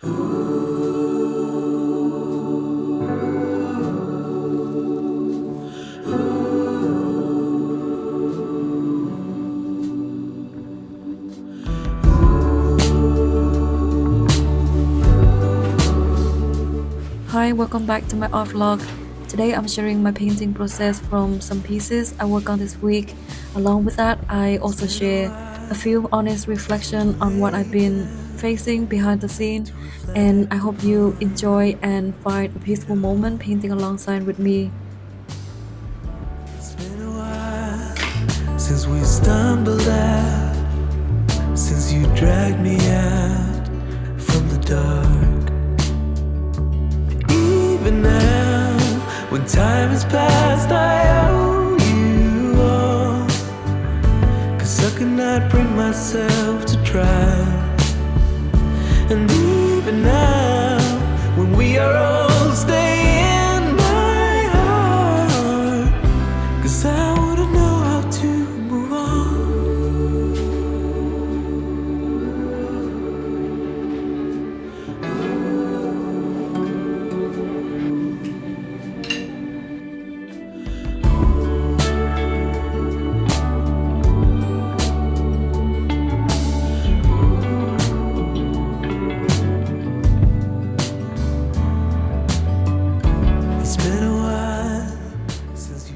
Hi, welcome back to my art vlog. Today I'm sharing my painting process from some pieces I worked on this week. Along with that, I also share a few honest reflections on what I've been facing behind the scene, and I hope you enjoy and find a peaceful moment painting alongside with me. It's been a while since we stumbled out, since you dragged me out from the dark. Even now, when time has passed, I owe you all, 'cause I cannot bring myself to try. And even now, when we are old, stay in my heart, 'cause I wanna know how to move on. It's been a while since you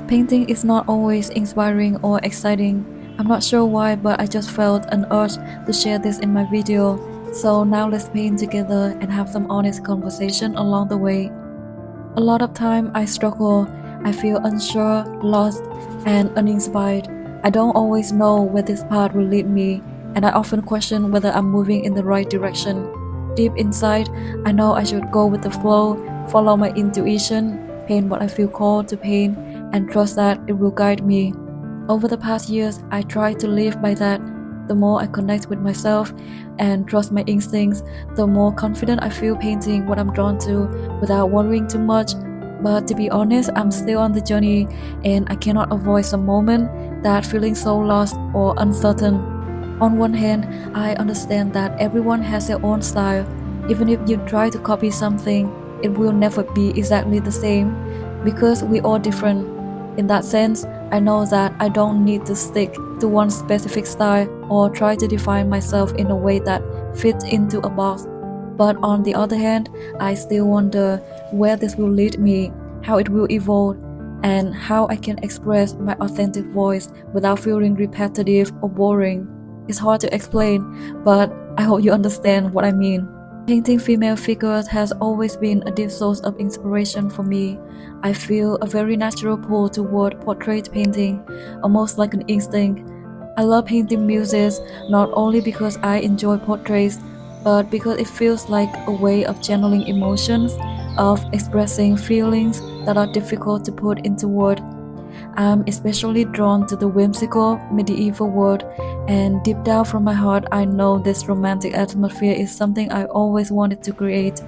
Painting is not always inspiring or exciting. I'm not sure why, but I just felt an urge to share this in my video. So now let's paint together and have some honest conversation along the way. A lot of time I struggle, I feel unsure, lost, and uninspired. I don't always know where this path will lead me, and I often question whether I'm moving in the right direction. Deep inside, I know I should go with the flow, follow my intuition, paint what I feel called to paint, and trust that it will guide me. Over the past years, I tried to live by that. The more I connect with myself and trust my instincts, the more confident I feel painting what I'm drawn to without worrying too much. But to be honest, I'm still on the journey, and I cannot avoid some moment that feeling so lost or uncertain. On one hand, I understand that everyone has their own style. Even if you try to copy something, it will never be exactly the same because we are different. In that sense, I know that I don't need to stick to one specific style or try to define myself in a way that fits into a box. But on the other hand, I still wonder where this will lead me, how it will evolve, and how I can express my authentic voice without feeling repetitive or boring. It's hard to explain, but I hope you understand what I mean. Painting female figures has always been a deep source of inspiration for me. I feel a very natural pull toward portrait painting, almost like an instinct. I love painting muses not only because I enjoy portraits, but because it feels like a way of channeling emotions, of expressing feelings that are difficult to put into words. I'm especially drawn to the whimsical medieval world, and deep down from my heart, I know this romantic atmosphere is something I always wanted to create.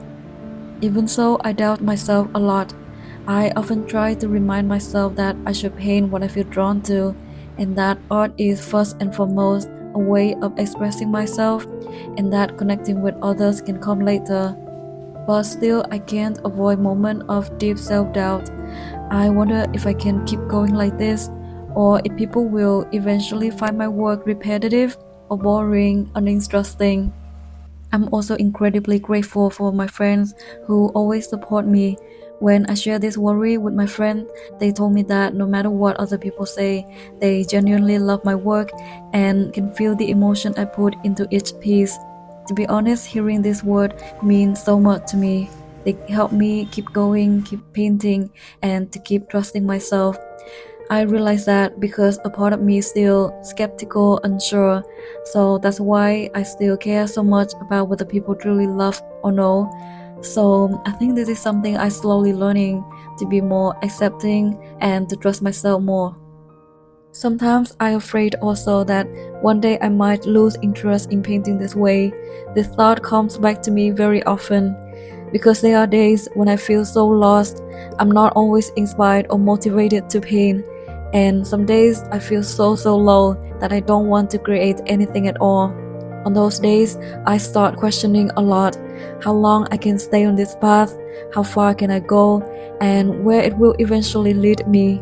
Even so, I doubt myself a lot. I often try to remind myself that I should paint what I feel drawn to, and that art is first and foremost a way of expressing myself, and that connecting with others can come later. But still, I can't avoid moments of deep self-doubt. I wonder if I can keep going like this, or if people will eventually find my work repetitive or boring, uninteresting. I'm also incredibly grateful for my friends who always support me. When I share this worry with my friend, they told me that no matter what other people say, they genuinely love my work and can feel the emotion I put into each piece. To be honest, hearing this word means so much to me. They help me keep going, keep painting, and to keep trusting myself. I realize that because a part of me is still skeptical, unsure, so that's why I still care so much about whether people truly love or no. So I think this is something I slowly learning to be more accepting and to trust myself more. Sometimes I'm afraid also that one day I might lose interest in painting this way. This thought comes back to me very often because there are days when I feel so lost. I'm not always inspired or motivated to paint, And some days I feel so low that I don't want to create anything at all. On those days, I start questioning a lot how long I can stay on this path, how far can I go, and where it will eventually lead me.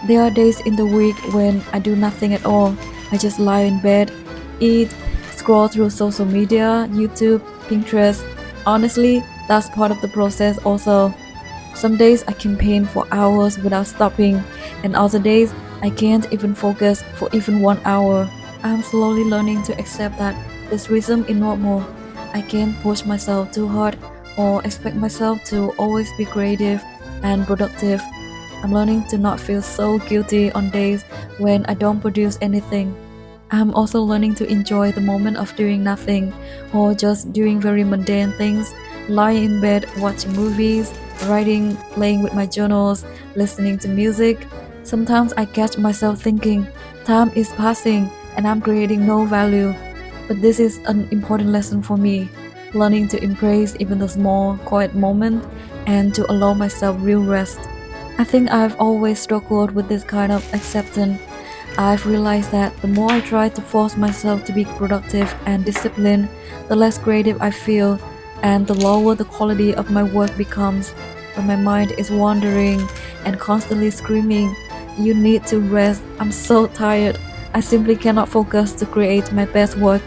There are days in the week when I do nothing at all. I just lie in bed, eat, scroll through social media, YouTube, Pinterest. Honestly, that's part of the process also. Some days I can paint for hours without stopping, and other days I can't even focus for even 1 hour. I'm slowly learning to accept that this rhythm is normal. I can't push myself too hard or expect myself to always be creative and productive. I'm learning to not feel so guilty on days when I don't produce anything. I'm also learning to enjoy the moment of doing nothing or just doing very mundane things, lying in bed watching movies, writing, playing with my journals, listening to music. Sometimes I catch myself thinking, time is passing and I'm creating no value. But this is an important lesson for me, learning to embrace even the small, quiet moment and to allow myself real rest. I think I've always struggled with this kind of acceptance. I've realized that the more I try to force myself to be productive and disciplined, the less creative I feel and the lower the quality of my work becomes. When my mind is wandering and constantly screaming, "You need to rest, I'm so tired," I simply cannot focus to create my best work.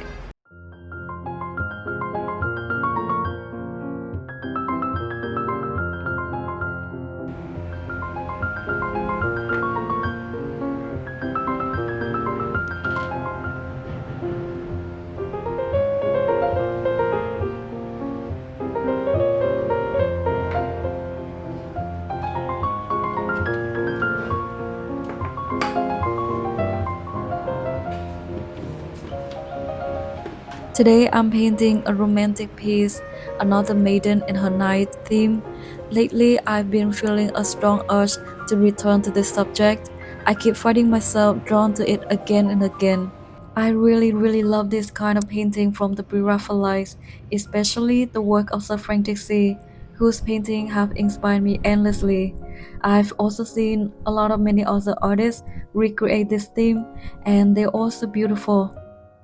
Today I'm painting a romantic piece, another maiden in her night theme. Lately I've been feeling a strong urge to return to this subject. I keep finding myself drawn to it again and again. I really love this kind of painting from the Pre Raphaelites, especially the work of Sir Frank Dixie, whose paintings have inspired me endlessly. I've also seen a lot of many other artists recreate this theme, and they're also beautiful.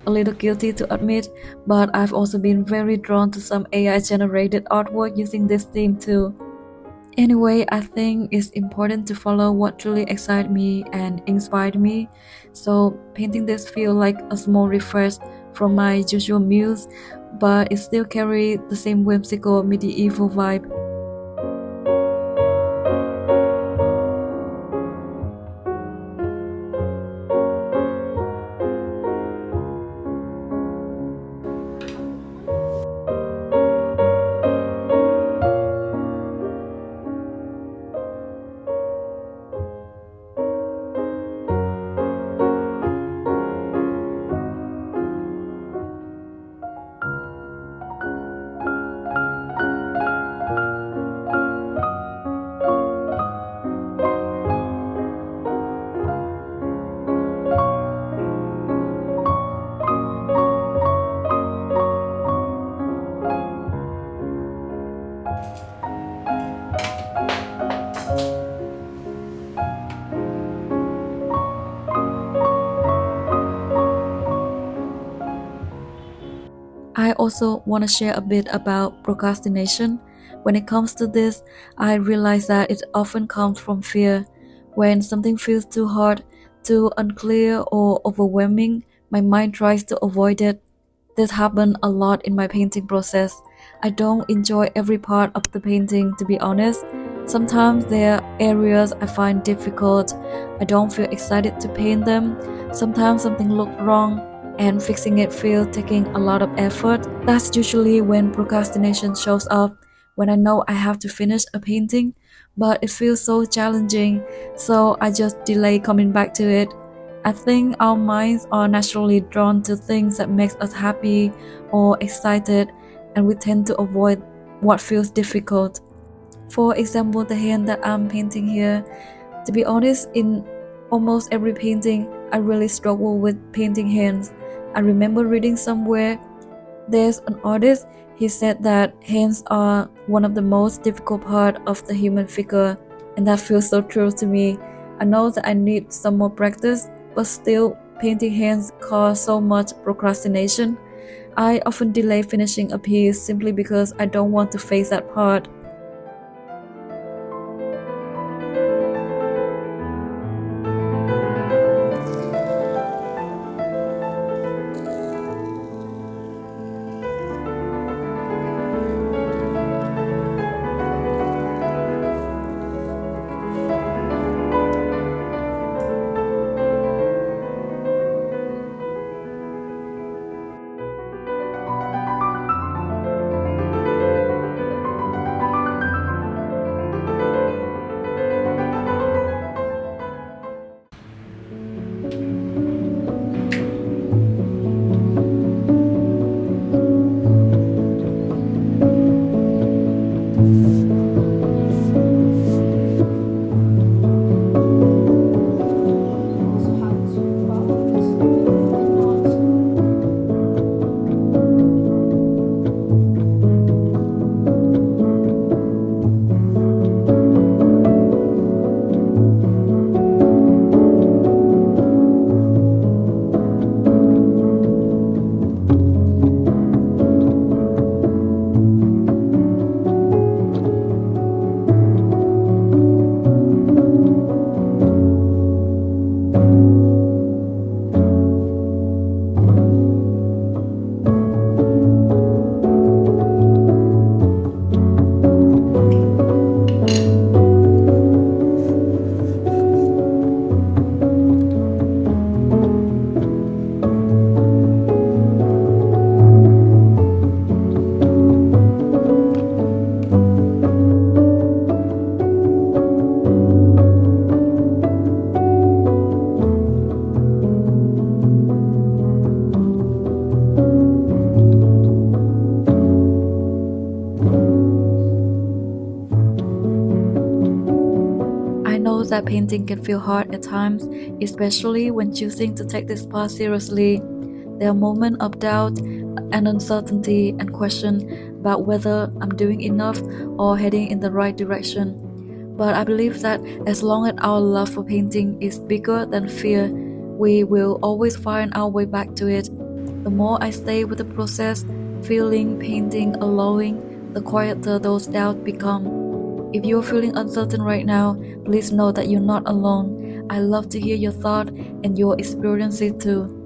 A little guilty to admit, but I've also been very drawn to some AI generated artwork using this theme too. Anyway, I think it's important to follow what truly excited me and inspired me. So painting this feels like a small refresh from my usual muse, but it still carries the same whimsical medieval vibe. I also want to share a bit about procrastination. When it comes to this, I realize that it often comes from fear. When something feels too hard, too unclear, or overwhelming, my mind tries to avoid it. This happened a lot in my painting process. I don't enjoy every part of the painting, to be honest. Sometimes there are areas I find difficult. I don't feel excited to paint them. Sometimes something looks wrong and fixing it feels taking a lot of effort. That's usually when procrastination shows up, when I know I have to finish a painting, but it feels so challenging, so I just delay coming back to it. I think our minds are naturally drawn to things that makes us happy or excited, and we tend to avoid what feels difficult. For example, the hand that I'm painting here, to be honest, in almost every painting, I really struggle with painting hands. I remember reading somewhere there's an artist, he said that hands are one of the most difficult part of the human figure, and that feels so true to me. I know that I need some more practice, but still, painting hands cause so much procrastination. I often delay finishing a piece simply because I don't want to face that part. I know that painting can feel hard at times, especially when choosing to take this path seriously. There are moments of doubt and uncertainty and question about whether I'm doing enough or heading in the right direction. But I believe that as long as our love for painting is bigger than fear, we will always find our way back to it. The more I stay with the process, feeling, painting, allowing, the quieter those doubts become. If you're feeling uncertain right now, please know that you're not alone. I love to hear your thoughts and your experiences too.